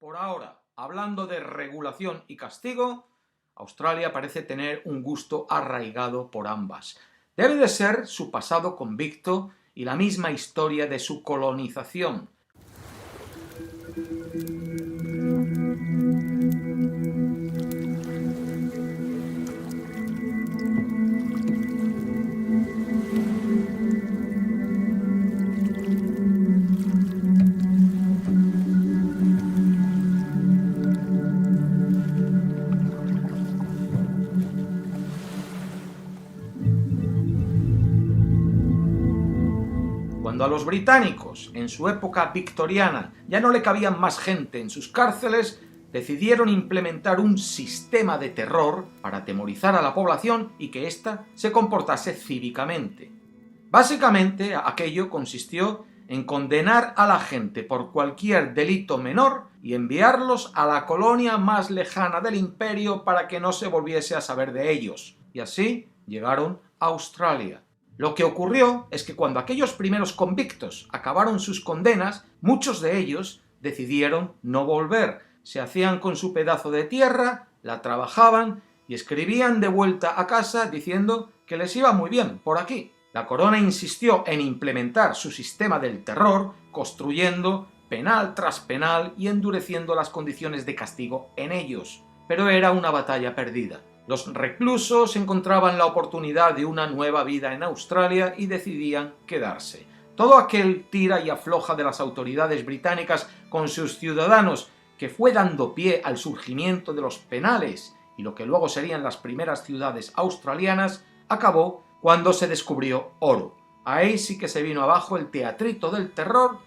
Por ahora, hablando de regulación y castigo, Australia parece tener un gusto arraigado por ambas. Debe de ser su pasado convicto y la misma historia de su colonización. Cuando a los británicos, en su época victoriana, ya no le cabían más gente en sus cárceles, decidieron implementar un sistema de terror para atemorizar a la población y que ésta se comportase cívicamente. Básicamente, aquello consistió en condenar a la gente por cualquier delito menor y enviarlos a la colonia más lejana del imperio para que no se volviese a saber de ellos. Y así llegaron a Australia. Lo que ocurrió es que cuando aquellos primeros convictos acabaron sus condenas, muchos de ellos decidieron no volver. Se hacían con su pedazo de tierra, la trabajaban y escribían de vuelta a casa diciendo que les iba muy bien por aquí. La corona insistió en implementar su sistema del terror, construyendo penal tras penal y endureciendo las condiciones de castigo en ellos. Pero era una batalla perdida. Los reclusos encontraban la oportunidad de una nueva vida en Australia y decidían quedarse. Todo aquel tira y afloja de las autoridades británicas con sus ciudadanos que fue dando pie al surgimiento de los penales y lo que luego serían las primeras ciudades australianas, acabó cuando se descubrió oro. Ahí sí que se vino abajo el teatrito del terror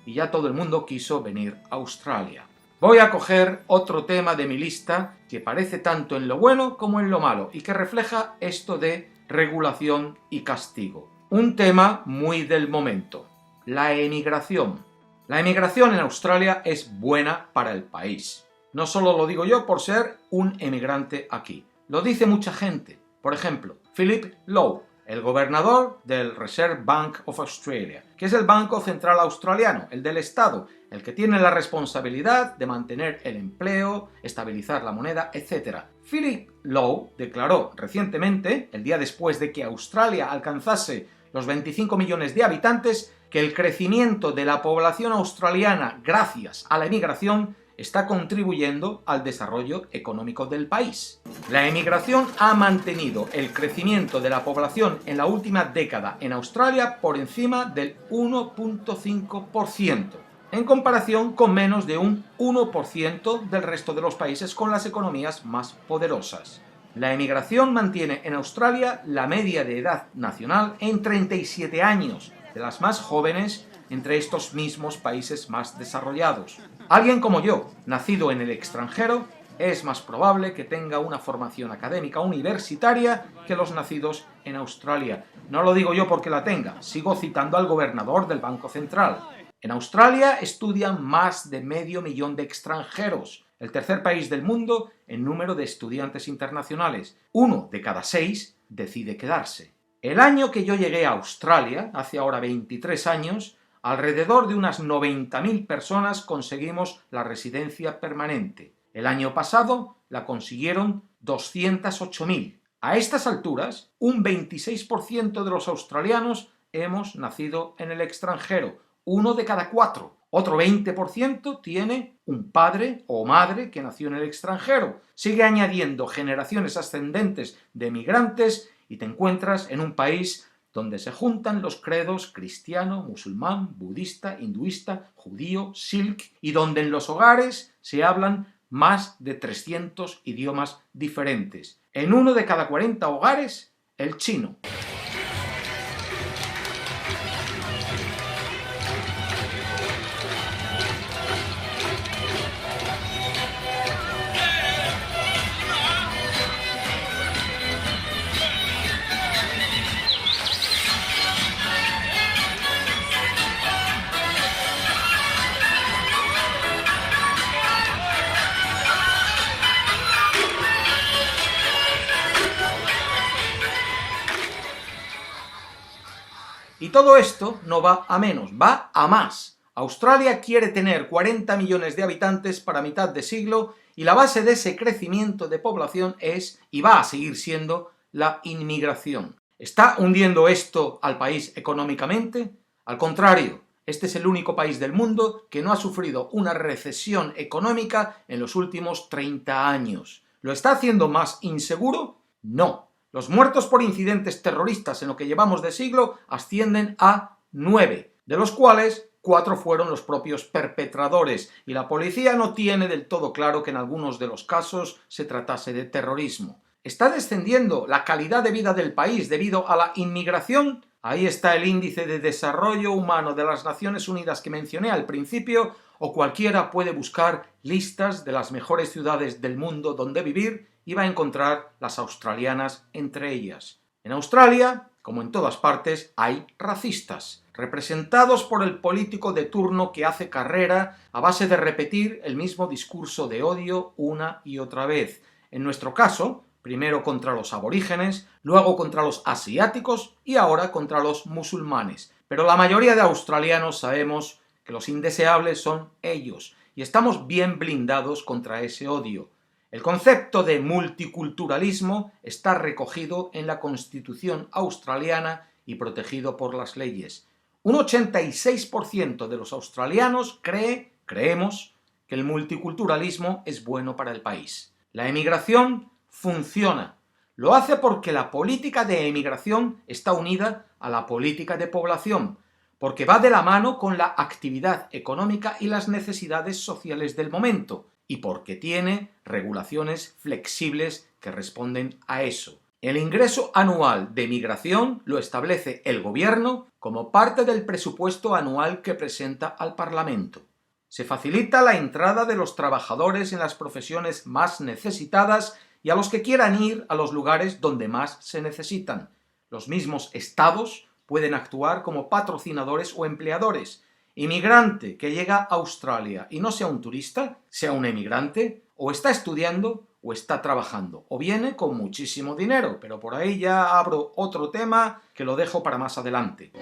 y ya todo el mundo quiso venir a Australia. Voy a coger otro tema de mi lista que parece tanto en lo bueno como en lo malo y que refleja esto de regulación y castigo. Un tema muy del momento, la emigración. La emigración en Australia es buena para el país. No solo lo digo yo por ser un emigrante aquí, lo dice mucha gente. Por ejemplo, Philip Lowe, el gobernador del Reserve Bank of Australia, que es el banco central australiano, el del Estado, el que tiene la responsabilidad de mantener el empleo, estabilizar la moneda, etc. Philip Lowe declaró recientemente, el día después de que Australia alcanzase los 25 millones de habitantes, que el crecimiento de la población australiana gracias a la emigración está contribuyendo al desarrollo económico del país. La emigración ha mantenido el crecimiento de la población en la última década en Australia por encima del 1,5%, en comparación con menos de un 1% del resto de los países con las economías más poderosas. La emigración mantiene en Australia la media de edad nacional en 37 años, de las más jóvenes entre estos mismos países más desarrollados. Alguien como yo, nacido en el extranjero, es más probable que tenga una formación académica universitaria que los nacidos en Australia. No lo digo yo porque la tenga, sigo citando al gobernador del Banco Central. En Australia estudian más de 500.000 de extranjeros, el tercer país del mundo en número de estudiantes internacionales. 1 de cada 6 decide quedarse. El año que yo llegué a Australia, hace ahora 23 años, alrededor de unas 90.000 personas conseguimos la residencia permanente. El año pasado la consiguieron 208.000. A estas alturas, un 26% de los australianos hemos nacido en el extranjero, 1 de cada 4. Otro 20% tiene un padre o madre que nació en el extranjero. Sigue añadiendo generaciones ascendentes de migrantes y te encuentras en un país donde se juntan los credos cristiano, musulmán, budista, hinduista, judío, sikh, y donde en los hogares se hablan más de 300 idiomas diferentes. En 1 de cada 40 hogares, el chino. Y todo esto no va a menos, va a más. Australia quiere tener 40 millones de habitantes para mitad de siglo y la base de ese crecimiento de población es, y va a seguir siendo, la inmigración. ¿Está hundiendo esto al país económicamente? Al contrario, este es el único país del mundo que no ha sufrido una recesión económica en los últimos 30 años. ¿Lo está haciendo más inseguro? No. Los muertos por incidentes terroristas en lo que llevamos de siglo ascienden a 9, de los cuales 4 fueron los propios perpetradores, y la policía no tiene del todo claro que en algunos de los casos se tratase de terrorismo. ¿Está descendiendo la calidad de vida del país debido a la inmigración? Ahí está el índice de desarrollo humano de las Naciones Unidas que mencioné al principio, o cualquiera puede buscar listas de las mejores ciudades del mundo donde vivir y va a encontrar las australianas entre ellas. En Australia, como en todas partes, hay racistas, representados por el político de turno que hace carrera a base de repetir el mismo discurso de odio una y otra vez. En nuestro caso, primero contra los aborígenes, luego contra los asiáticos y ahora contra los musulmanes. Pero la mayoría de australianos sabemos que los indeseables son ellos, y estamos bien blindados contra ese odio. El concepto de multiculturalismo está recogido en la Constitución australiana y protegido por las leyes. Un 86% de los australianos creemos, que el multiculturalismo es bueno para el país. La emigración funciona. Lo hace porque la política de emigración está unida a la política de población, porque va de la mano con la actividad económica y las necesidades sociales del momento, y porque tiene regulaciones flexibles que responden a eso. El ingreso anual de migración lo establece el gobierno como parte del presupuesto anual que presenta al Parlamento. Se facilita la entrada de los trabajadores en las profesiones más necesitadas y a los que quieran ir a los lugares donde más se necesitan. Los mismos estados pueden actuar como patrocinadores o empleadores. Inmigrante que llega a Australia y no sea un turista, sea un emigrante, o está estudiando o está trabajando, o viene con muchísimo dinero, pero por ahí ya abro otro tema que lo dejo para más adelante.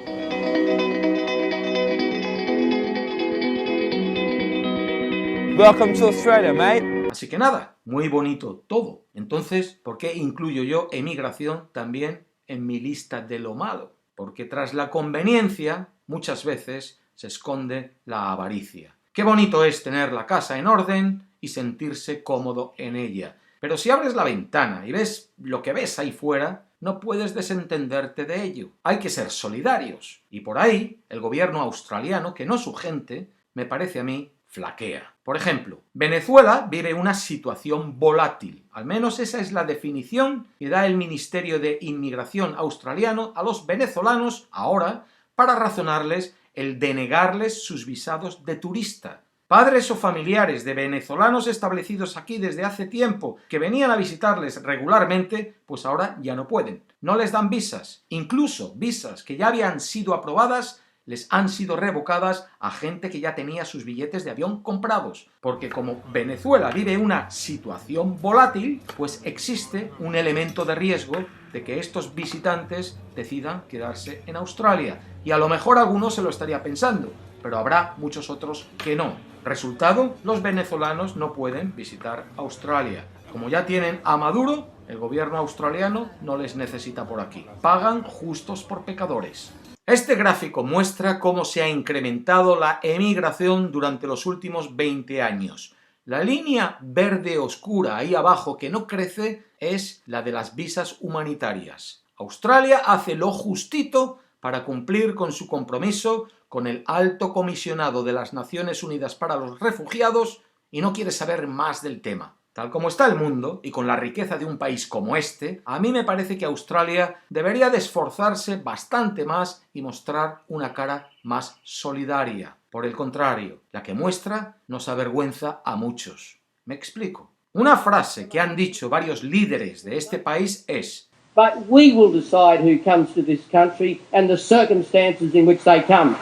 Welcome to Australia, mate. Así que nada, muy bonito todo. Entonces, ¿por qué incluyo yo emigración también en mi lista de lo malo? Porque tras la conveniencia, muchas veces se esconde la avaricia. Qué bonito es tener la casa en orden y sentirse cómodo en ella. Pero si abres la ventana y ves lo que ves ahí fuera, no puedes desentenderte de ello. Hay que ser solidarios. Y por ahí, el gobierno australiano, que no su gente, me parece a mí, flaquea. Por ejemplo, Venezuela vive una situación volátil. Al menos esa es la definición que da el Ministerio de Inmigración australiano a los venezolanos ahora para razonarles el denegarles sus visados de turista. Padres o familiares de venezolanos establecidos aquí desde hace tiempo que venían a visitarles regularmente, pues ahora ya no pueden. No les dan visas. Incluso visas que ya habían sido aprobadas les han sido revocadas a gente que ya tenía sus billetes de avión comprados. Porque como Venezuela vive una situación volátil, pues existe un elemento de riesgo de que estos visitantes decidan quedarse en Australia. Y a lo mejor alguno se lo estaría pensando, pero habrá muchos otros que no. Resultado, los venezolanos no pueden visitar Australia. Como ya tienen a Maduro, el gobierno australiano no les necesita por aquí. Pagan justos por pecadores. Este gráfico muestra cómo se ha incrementado la emigración durante los últimos 20 años. La línea verde oscura ahí abajo que no crece es la de las visas humanitarias. Australia hace lo justito para cumplir con su compromiso con el Alto Comisionado de las Naciones Unidas para los Refugiados y no quiere saber más del tema. Tal como está el mundo, y con la riqueza de un país como este, a mí me parece que Australia debería de esforzarse bastante más y mostrar una cara más solidaria. Por el contrario, la que muestra nos avergüenza a muchos. ¿Me explico? Una frase que han dicho varios líderes de este país es: But we will decide who comes to this country and the circumstances in which they come.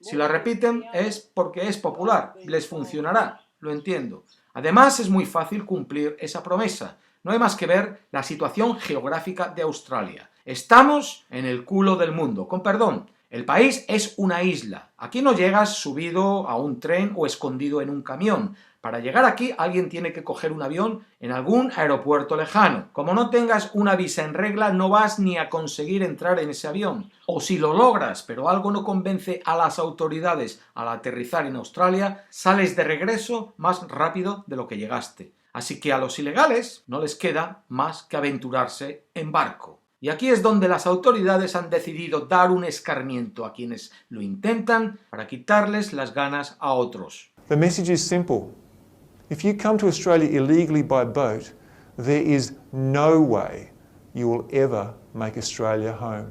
Si la repiten es porque es popular, les funcionará. Lo entiendo. Además, es muy fácil cumplir esa promesa. No hay más que ver la situación geográfica de Australia. Estamos en el culo del mundo, con perdón, El país es una isla. Aquí no llegas subido a un tren o escondido en un camión. Para llegar aquí alguien tiene que coger un avión en algún aeropuerto lejano. Como no tengas una visa en regla, no vas ni a conseguir entrar en ese avión. O si lo logras, pero algo no convence a las autoridades al aterrizar en Australia, sales de regreso más rápido de lo que llegaste. Así que a los ilegales no les queda más que aventurarse en barco. Y aquí es donde las autoridades han decidido dar un escarmiento a quienes lo intentan para quitarles las ganas a otros. The message is simple. If you come to Australia illegally by boat, there is no way you will ever make Australia home.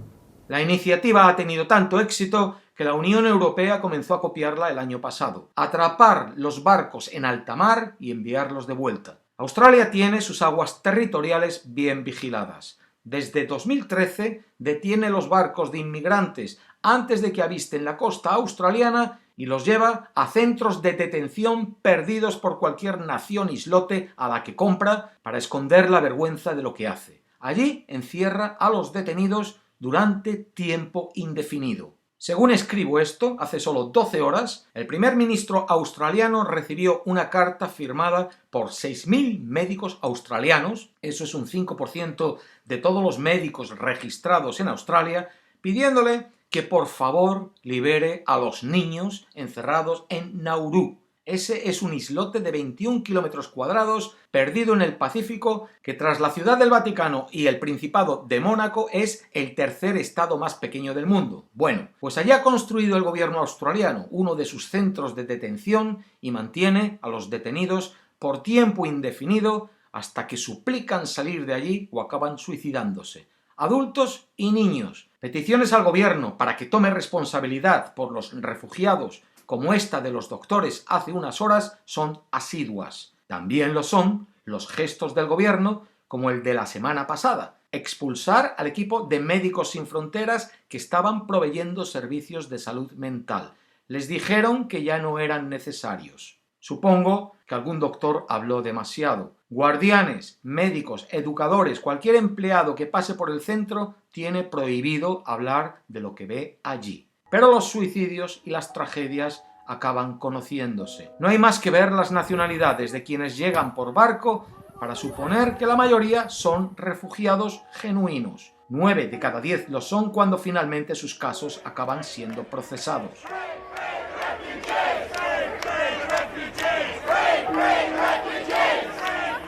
La iniciativa ha tenido tanto éxito que la Unión Europea comenzó a copiarla el año pasado. Atrapar los barcos en alta mar y enviarlos de vuelta. Australia tiene sus aguas territoriales bien vigiladas. Desde 2013 detiene los barcos de inmigrantes antes de que avisten la costa australiana y los lleva a centros de detención perdidos por cualquier nación islote a la que compra para esconder la vergüenza de lo que hace. Allí encierra a los detenidos durante tiempo indefinido. Según escribo esto, hace solo 12 horas, el primer ministro australiano recibió una carta firmada por 6.000 médicos australianos, eso es un 5% de todos los médicos registrados en Australia, pidiéndole que por favor libere a los niños encerrados en Nauru. Ese es un islote de 21 kilómetros cuadrados perdido en el Pacífico que tras la Ciudad del Vaticano y el Principado de Mónaco es el tercer estado más pequeño del mundo. Bueno, pues allí ha construido el gobierno australiano uno de sus centros de detención y mantiene a los detenidos por tiempo indefinido hasta que suplican salir de allí o acaban suicidándose. Adultos y niños. Peticiones al gobierno para que tome responsabilidad por los refugiados como esta de los doctores hace unas horas, son asiduas. También lo son los gestos del gobierno, como el de la semana pasada, expulsar al equipo de Médicos Sin Fronteras que estaban proveyendo servicios de salud mental. Les dijeron que ya no eran necesarios. Supongo que algún doctor habló demasiado. Guardianes, médicos, educadores, cualquier empleado que pase por el centro tiene prohibido hablar de lo que ve allí. Pero los suicidios y las tragedias acaban conociéndose. No hay más que ver las nacionalidades de quienes llegan por barco para suponer que la mayoría son refugiados genuinos. 9 de cada 10 lo son cuando finalmente sus casos acaban siendo procesados.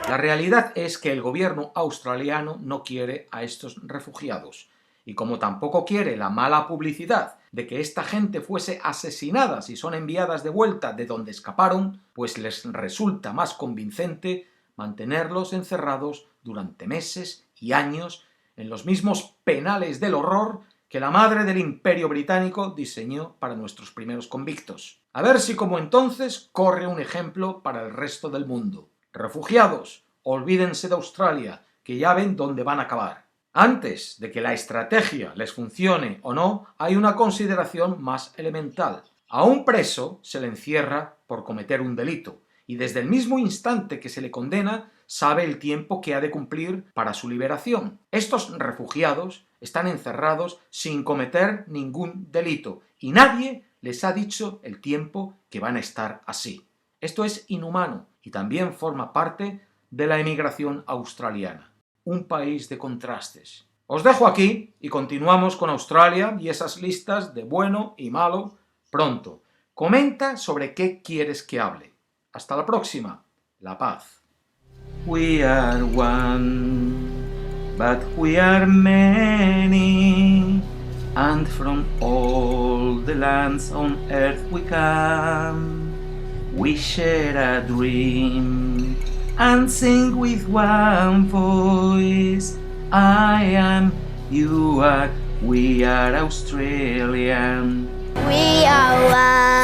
La realidad es que el gobierno australiano no quiere a estos refugiados. Y como tampoco quiere la mala publicidad de que esta gente fuese asesinada si son enviadas de vuelta de donde escaparon, pues les resulta más convincente mantenerlos encerrados durante meses y años en los mismos penales del horror que la madre del Imperio Británico diseñó para nuestros primeros convictos. A ver si como entonces corre un ejemplo para el resto del mundo. Refugiados, olvídense de Australia, que ya ven dónde van a acabar. Antes de que la estrategia les funcione o no, hay una consideración más elemental. A un preso se le encierra por cometer un delito, y desde el mismo instante que se le condena, sabe el tiempo que ha de cumplir para su liberación. Estos refugiados están encerrados sin cometer ningún delito, y nadie les ha dicho el tiempo que van a estar así. Esto es inhumano, y también forma parte de la emigración australiana. Un país de contrastes. Os dejo aquí y continuamos con Australia y esas listas de bueno y malo pronto. Comenta sobre qué quieres que hable. Hasta la próxima. La paz. We are one, but we are many, and from all the lands on earth we come. We share a dream and sing with one voice. I am, you are, we are Australian. We are one.